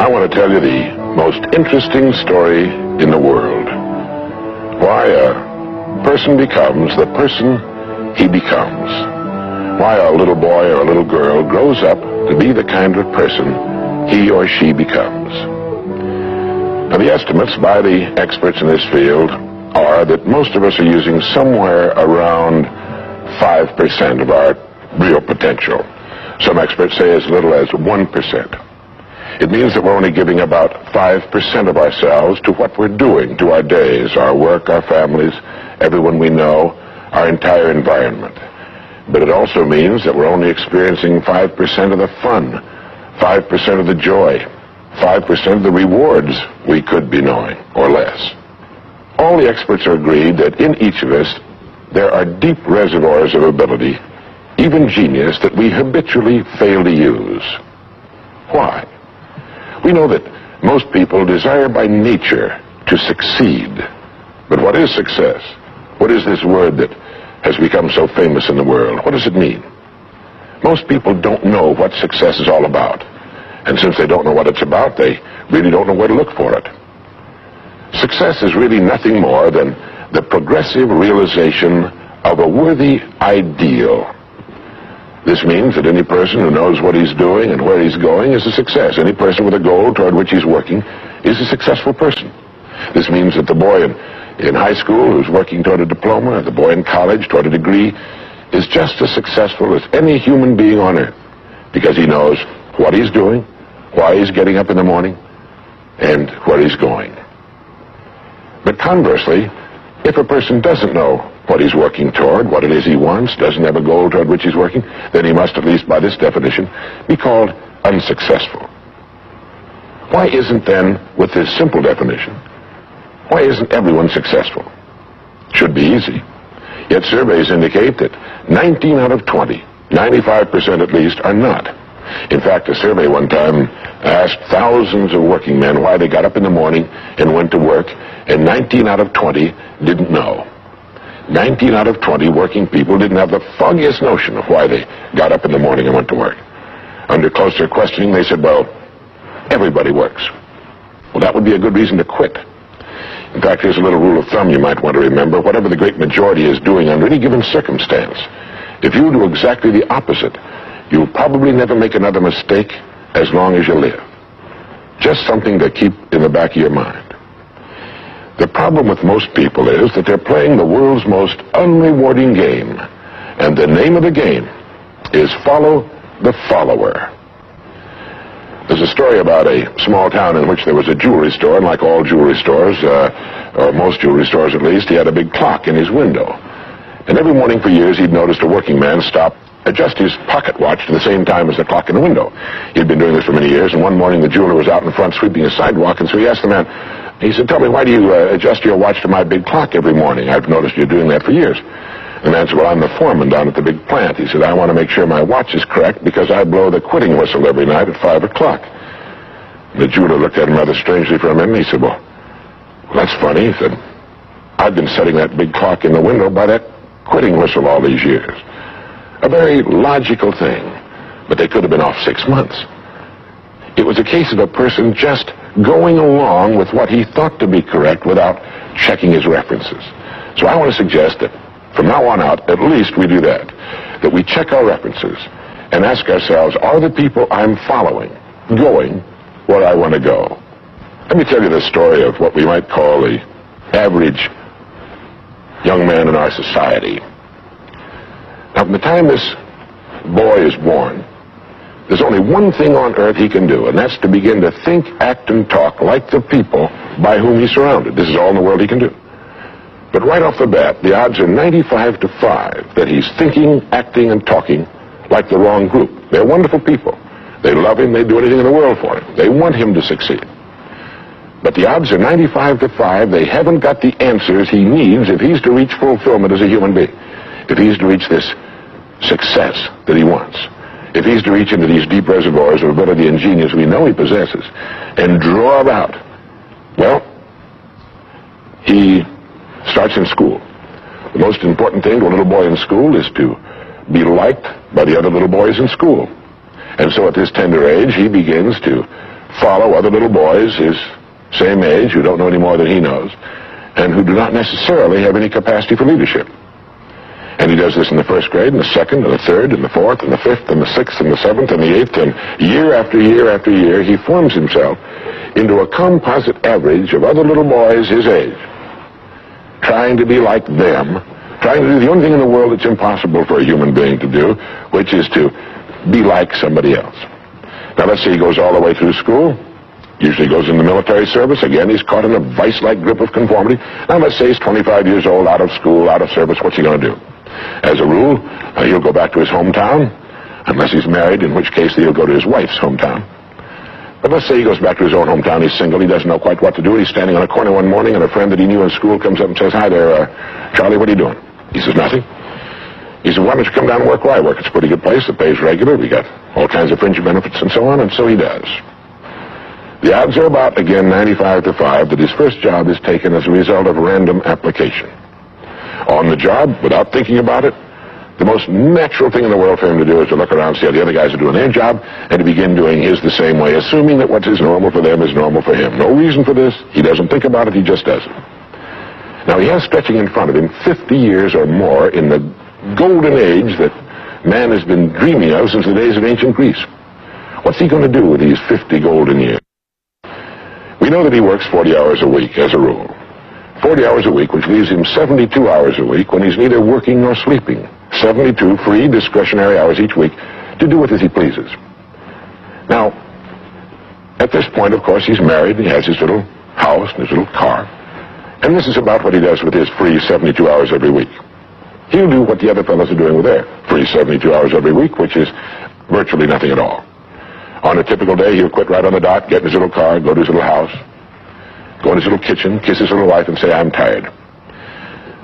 I want to tell you the most interesting story in the world. Why a person becomes the person he becomes. Why a little boy or a little girl grows up to be the kind of person he or she becomes. Now, the estimates by the experts in this field are that most of us are using somewhere around 5% of our real potential. Some experts say as little as 1%. It means that we're only giving about 5% of ourselves to what we're doing, to our days, our work, our families, everyone we know, our entire environment. But it also means that we're only experiencing 5% of the fun, 5% of the joy, 5% of the rewards we could be knowing, or less. All the experts are agreed that in each of us there are deep reservoirs of ability, even genius, that we habitually fail to use. Why? We know that most people desire by nature to succeed. But what is success? What is this word that has become so famous in the world? What does it mean? Most people don't know what success is all about. And since they don't know what it's about, they really don't know where to look for it. Success is really nothing more than the progressive realization of a worthy ideal. This means that any person who knows what he's doing and where he's going is a success. Any person with a goal toward which he's working is a successful person. This means that the boy in high school who's working toward a diploma, or the boy in college toward a degree, is just as successful as any human being on earth, because he knows what he's doing, why he's getting up in the morning, and where he's going. But conversely, if a person doesn't know what he's working toward, what it is he wants, doesn't have a goal toward which he's working, then he must, at least by this definition, be called unsuccessful. Why isn't then, with this simple definition, why isn't everyone successful? Should be easy. Yet surveys indicate that 19 out of 20, 95% at least, are not. In fact, a survey one time asked thousands of working men why they got up in the morning and went to work, and 19 out of 20 didn't know. 19 out of 20 working people didn't have the foggiest notion of why they got up in the morning and went to work. Under closer questioning, they said, well, everybody works. Well, that would be a good reason to quit. In fact, here's a little rule of thumb you might want to remember. Whatever the great majority is doing under any given circumstance, if you do exactly the opposite, you'll probably never make another mistake as long as you live. Just something to keep in the back of your mind. The problem with most people is that they're playing the world's most unrewarding game, and the name of the game is follow the follower. There's a story about a small town in which there was a jewelry store, and like all jewelry stores, or most jewelry stores at least, he had a big clock in his window. And every morning for years he'd noticed a working man stop, adjust his pocket watch to the same time as the clock in the window. He'd been doing this for many years, and one morning the jeweler was out in front sweeping a sidewalk, and so he asked the man, he said, tell me, why do you adjust your watch to my big clock every morning? I've noticed you're doing that for years. The man said, well, I'm the foreman down at the big plant. He said, I want to make sure my watch is correct because I blow the quitting whistle every night at 5 o'clock. The jeweler looked at him rather strangely for a minute, and he said, well, that's funny. He said, I've been setting that big clock in the window by that quitting whistle all these years. A very logical thing, but they could have been off 6 months. It was a case of a person just going along with what he thought to be correct without checking his references. So I want to suggest that from now on out, at least we do that we check our references and ask ourselves, are the people I'm following going where I want to go? Let me tell you the story of what we might call the average young man in our society. Now, from the time this boy is born, there's only one thing on earth he can do, and that's to begin to think, act, and talk like the people by whom he's surrounded. This is all in the world he can do. But right off the bat, the odds are 95 to 5 that he's thinking, acting, and talking like the wrong group. They're wonderful people. They love him. They'd do anything in the world for him. They want him to succeed. But the odds are 95 to 5 they haven't got the answers he needs if he's to reach fulfillment as a human being, if he's to reach this success that he wants, if he's to reach into these deep reservoirs of ability and genius we know he possesses and draw them out. Well, he starts in school. The most important thing to a little boy in school is to be liked by the other little boys in school. And so at this tender age, he begins to follow other little boys his same age who don't know any more than he knows and who do not necessarily have any capacity for leadership. And he does this in the first grade, and the second, and the third, and the fourth, and the fifth, and the sixth, and the seventh, and the eighth, and year after year after year, he forms himself into a composite average of other little boys his age, trying to be like them, trying to do the only thing in the world that's impossible for a human being to do, which is to be like somebody else. Now, let's say he goes all the way through school. Usually goes in the military service. Again, he's caught in a vice-like grip of conformity. Now, let's say he's 25 years old, out of school, out of service. What's he going to do? As a rule, he'll go back to his hometown, unless he's married, in which case he'll go to his wife's hometown. But let's say he goes back to his own hometown. He's single. He doesn't know quite what to do. He's standing on a corner one morning, and a friend that he knew in school comes up and says, "Hi there, Charlie, what are you doing?" He says, "Nothing." He said, "Why don't you come down and work where I work? It's a pretty good place. The pay's regular. We got all kinds of fringe benefits and so on." And so he does. The odds are about, again, 95 to 5 that his first job is taken as a result of random application. On the job, without thinking about it, the most natural thing in the world for him to do is to look around, see how the other guys are doing their job, and to begin doing his the same way, assuming that what is normal for them is normal for him. No reason for this. He doesn't think about it. He just does it. Now, he has stretching in front of him 50 years or more in the golden age that man has been dreaming of since the days of ancient Greece. What's he going to do with these 50 golden years? We know that he works 40 hours a week, as a rule. 40 hours a week, which leaves him 72 hours a week when he's neither working nor sleeping. 72 free, discretionary hours each week to do with as he pleases. Now, at this point, of course, he's married, he has his little house and his little car. And this is about what he does with his free 72 hours every week. He'll do what the other fellows are doing with their free 72 hours every week, which is virtually nothing at all. On a typical day, he'll quit right on the dot, get in his little car, go to his little house, go in his little kitchen, kiss his little wife, and say, "I'm tired."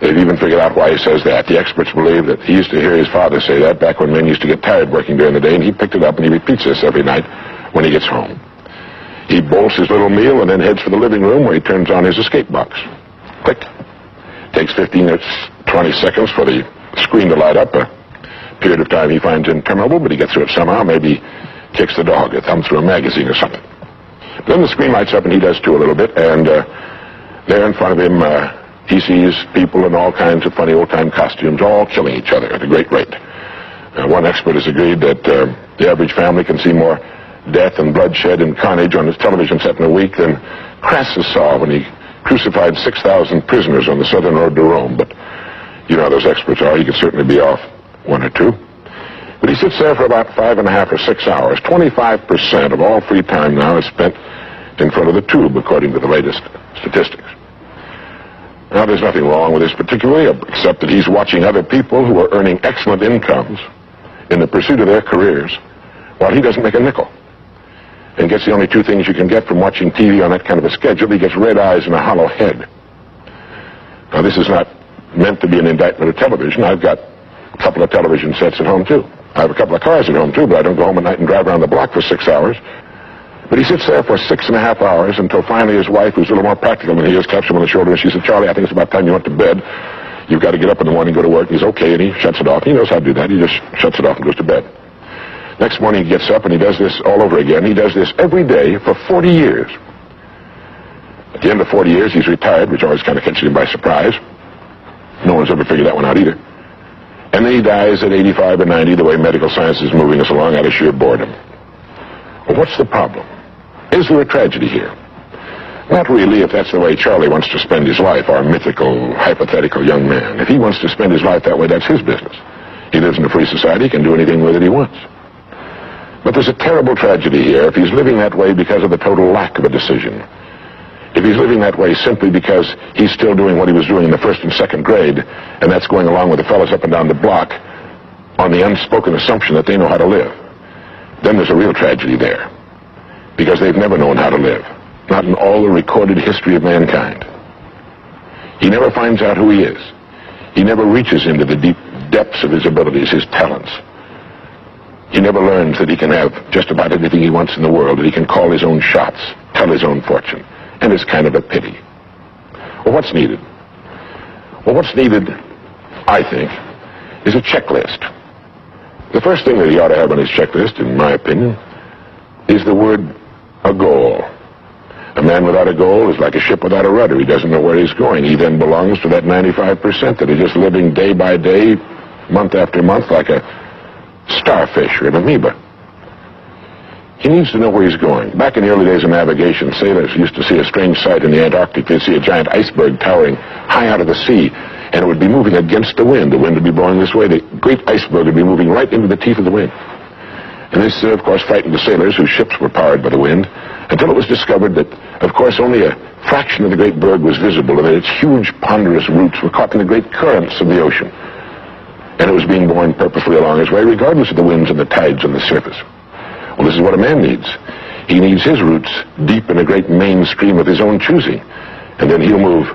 They've even figured out why he says that. The experts believe that he used to hear his father say that back when men used to get tired working during the day, and he picked it up and he repeats this every night when he gets home. He bolts his little meal and then heads for the living room where he turns on his escape box. Click. Takes 15 or 20 seconds for the screen to light up, a period of time he finds interminable, but he gets through it somehow. Maybe kicks the dog, a thumb through a magazine or something. Then the screen lights up and he does too a little bit, and there in front of him he sees people in all kinds of funny old-time costumes all killing each other at a great rate. One expert has agreed that the average family can see more death and bloodshed and carnage on his television set in a week than Crassus saw when he crucified 6,000 prisoners on the southern road to Rome. But you know how those experts are. He could certainly be off one or two. But he sits there for about 5.5 or 6 hours. 25% of all free time now is spent in front of the tube, according to the latest statistics. Now, there's nothing wrong with this particularly, except that he's watching other people who are earning excellent incomes in the pursuit of their careers, while he doesn't make a nickel. And gets the only two things you can get from watching TV on that kind of a schedule. He gets red eyes and a hollow head. Now, this is not meant to be an indictment of television. I've got a couple of television sets at home, too. I have a couple of cars at home, too, but I don't go home at night and drive around the block for 6 hours. But he sits there for 6.5 hours until finally his wife, who's a little more practical than he is, taps him on the shoulder and she said, "Charlie, I think it's about time you went to bed. You've got to get up in the morning and go to work." He's okay, and he shuts it off. He knows how to do that. He just shuts it off and goes to bed. Next morning he gets up and he does this all over again. He does this every day for 40 years. At the end of 40 years, he's retired, which always kind of catches him by surprise. No one's ever figured that one out either. And then he dies at 85 or 90, the way medical science is moving us along, out of sheer boredom. Well, what's the problem? Is there a tragedy here? Not really, if that's the way Charlie wants to spend his life, our mythical, hypothetical young man. If he wants to spend his life that way, that's his business. He lives in a free society, he can do anything with it he wants. But there's a terrible tragedy here if he's living that way because of the total lack of a decision. If he's living that way simply because he's still doing what he was doing in the first and second grade, and that's going along with the fellas up and down the block on the unspoken assumption that they know how to live, then there's a real tragedy there. Because they've never known how to live. Not in all the recorded history of mankind. He never finds out who he is. He never reaches into the deep depths of his abilities, his talents. He never learns that he can have just about anything he wants in the world, that he can call his own shots, tell his own fortune. And it's kind of a pity. Well, what's needed? Well, what's needed, I think, is a checklist. The first thing that he ought to have on his checklist, in my opinion, is the word a goal. A man without a goal is like a ship without a rudder. He doesn't know where he's going. He then belongs to that 95% that are just living day by day, month after month, like a starfish or an amoeba. He needs to know where he's going. Back in the early days of navigation, sailors used to see a strange sight in the Antarctic. They'd see a giant iceberg towering high out of the sea, and it would be moving against the wind. The wind would be blowing this way. The great iceberg would be moving right into the teeth of the wind. And this, of course, frightened the sailors whose ships were powered by the wind, until it was discovered that, of course, only a fraction of the great berg was visible, and that its huge, ponderous roots were caught in the great currents of the ocean. And it was being borne purposely along its way, regardless of the winds and the tides on the surface. Well, this is what a man needs. He needs his roots deep in a great main stream of his own choosing, and then he'll move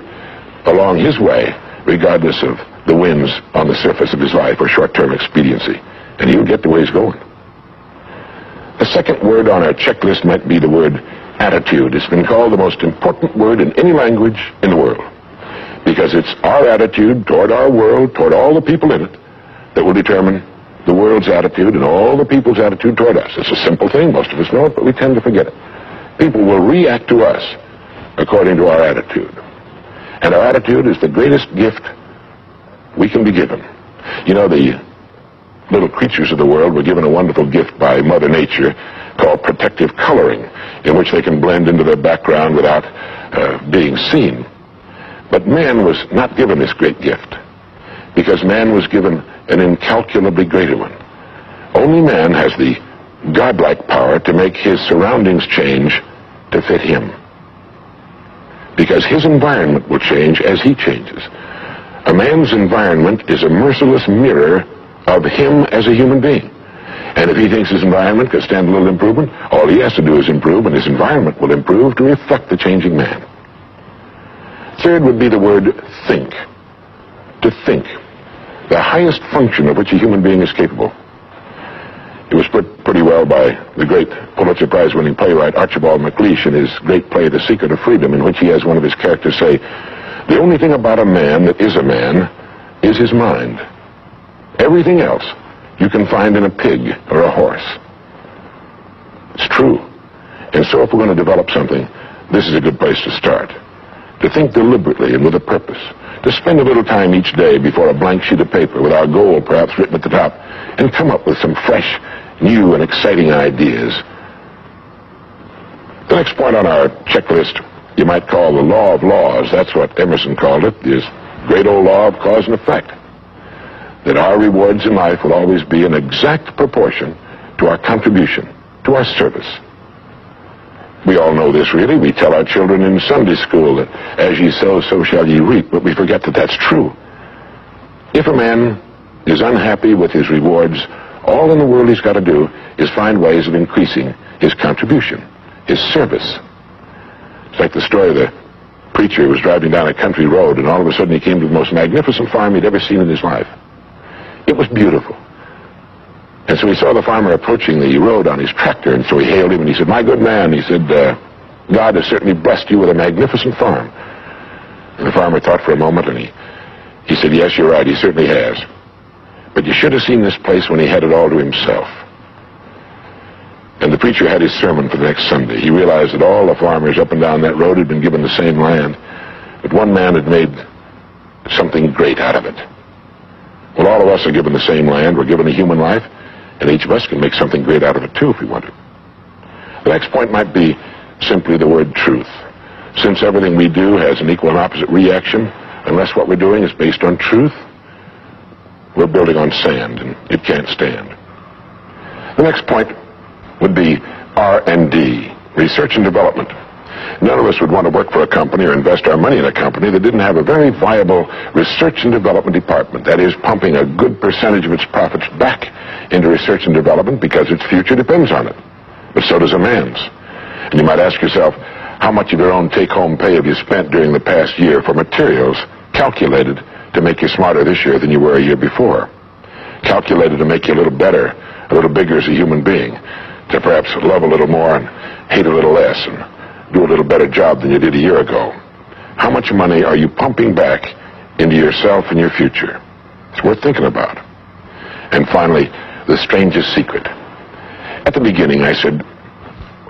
along his way, regardless of the winds on the surface of his life or short-term expediency, and he'll get to where he's going. The second word on our checklist might be the word attitude. It's been called the most important word in any language in the world, because it's our attitude toward our world, toward all the people in it, that will determine the world's attitude and all the people's attitude toward us. It's a simple thing. Most of us know it, but we tend to forget it. People will react to us according to our attitude. And our attitude is the greatest gift we can be given. You know, the little creatures of the world were given a wonderful gift by Mother Nature called protective coloring, in which they can blend into their background without being seen. But man was not given this great gift, because man was given an incalculably greater one. Only man has the godlike power to make his surroundings change to fit him, because his environment will change as he changes. A man's environment is a merciless mirror of him as a human being. And if he thinks his environment could stand a little improvement, all he has to do is improve, and his environment will improve to reflect the changing man. Third would be the word think. To think. The highest function of which a human being is capable. It was put pretty well by the great Pulitzer Prize-winning playwright Archibald MacLeish in his great play, The Secret of Freedom, in which he has one of his characters say, "The only thing about a man that is a man is his mind. Everything else you can find in a pig or a horse." It's true. And so if we're going to develop something, this is a good place to start. To think deliberately and with a purpose. To spend a little time each day before a blank sheet of paper with our goal perhaps written at the top, and come up with some fresh, new, and exciting ideas. The next point on our checklist you might call the law of laws. That's what Emerson called it, this great old law of cause and effect. That our rewards in life will always be in exact proportion to our contribution, to our service. We all know this, really. We tell our children in Sunday school that as ye sow, so shall ye reap, but we forget that that's true. If a man is unhappy with his rewards, all in the world he's got to do is find ways of increasing his contribution, his service. It's like the story of the preacher who was driving down a country road, and all of a sudden he came to the most magnificent farm he'd ever seen in his life. It was beautiful. And so he saw the farmer approaching the road on his tractor, and so he hailed him, and he said, "My good man," he said, "God has certainly blessed you with a magnificent farm." And the farmer thought for a moment, and he said, "Yes, you're right, he certainly has. But you should have seen this place when he had it all to himself." And the preacher had his sermon for the next Sunday. He realized that all the farmers up and down that road had been given the same land, but one man had made something great out of it. Well, all of us are given the same land. We're given a human life, and each of us can make something great out of it, too, if we want to. The next point might be simply the word truth. Since everything we do has an equal and opposite reaction, unless what we're doing is based on truth, we're building on sand, and it can't stand. The next point would be R&D, research and development. None of us would want to work for a company or invest our money in a company that didn't have a very viable research and development department. That is, pumping a good percentage of its profits back into research and development because its future depends on it. But so does a man's. And you might ask yourself, how much of your own take-home pay have you spent during the past year for materials calculated to make you smarter this year than you were a year before? Calculated to make you a little better, a little bigger as a human being, to perhaps love a little more and hate a little less and do a little better job than you did a year ago. How much money are you pumping back into yourself and your future? It's worth thinking about. And finally, the strangest secret. At the beginning, I said,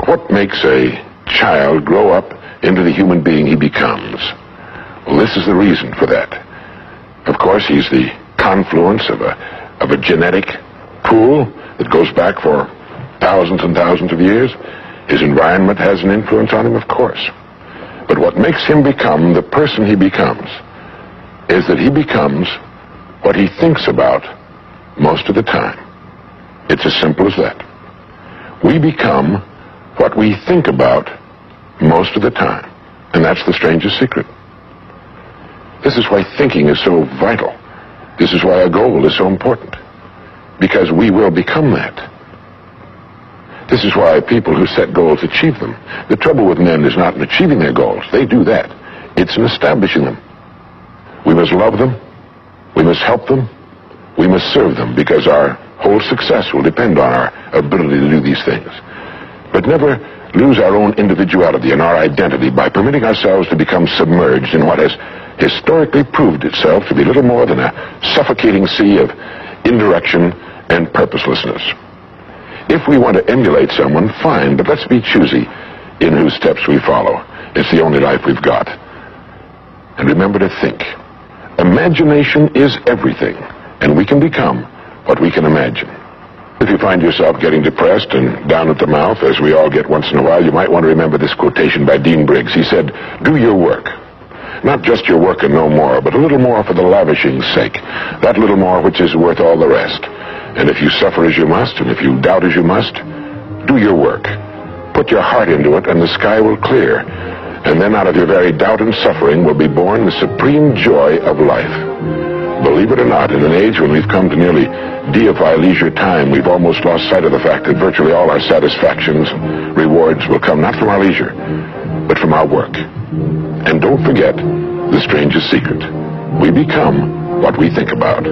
What makes a child grow up into the human being he becomes? Well, this is the reason for that. Of course, he's the confluence of a genetic pool that goes back for thousands and thousands of years. His environment has an influence on him, of course. But what makes him become the person he becomes is that he becomes what he thinks about most of the time. It's as simple as that. We become what we think about most of the time. And that's the strangest secret. This is why thinking is so vital. This is why a goal is so important. Because we will become that. This is why people who set goals achieve them. The trouble with men is not in achieving their goals. They do that. It's in establishing them. We must love them. We must help them. We must serve them, because our whole success will depend on our ability to do these things. But never lose our own individuality and our identity by permitting ourselves to become submerged in what has historically proved itself to be little more than a suffocating sea of indirection and purposelessness. If we want to emulate someone, fine, but let's be choosy in whose steps we follow. It's the only life we've got. And remember to think. Imagination is everything, and we can become what we can imagine. If you find yourself getting depressed and down at the mouth, as we all get once in a while, you might want to remember this quotation by Dean Briggs. He said, "Do your work. Not just your work and no more, but a little more for the lavishing's sake. That little more which is worth all the rest. And if you suffer as you must, and if you doubt as you must, do your work. Put your heart into it, and the sky will clear. And then out of your very doubt and suffering will be born the supreme joy of life." Believe it or not, in an age when we've come to nearly deify leisure time, we've almost lost sight of the fact that virtually all our satisfactions, rewards, will come not from our leisure, but from our work. And don't forget the strangest secret. We become what we think about.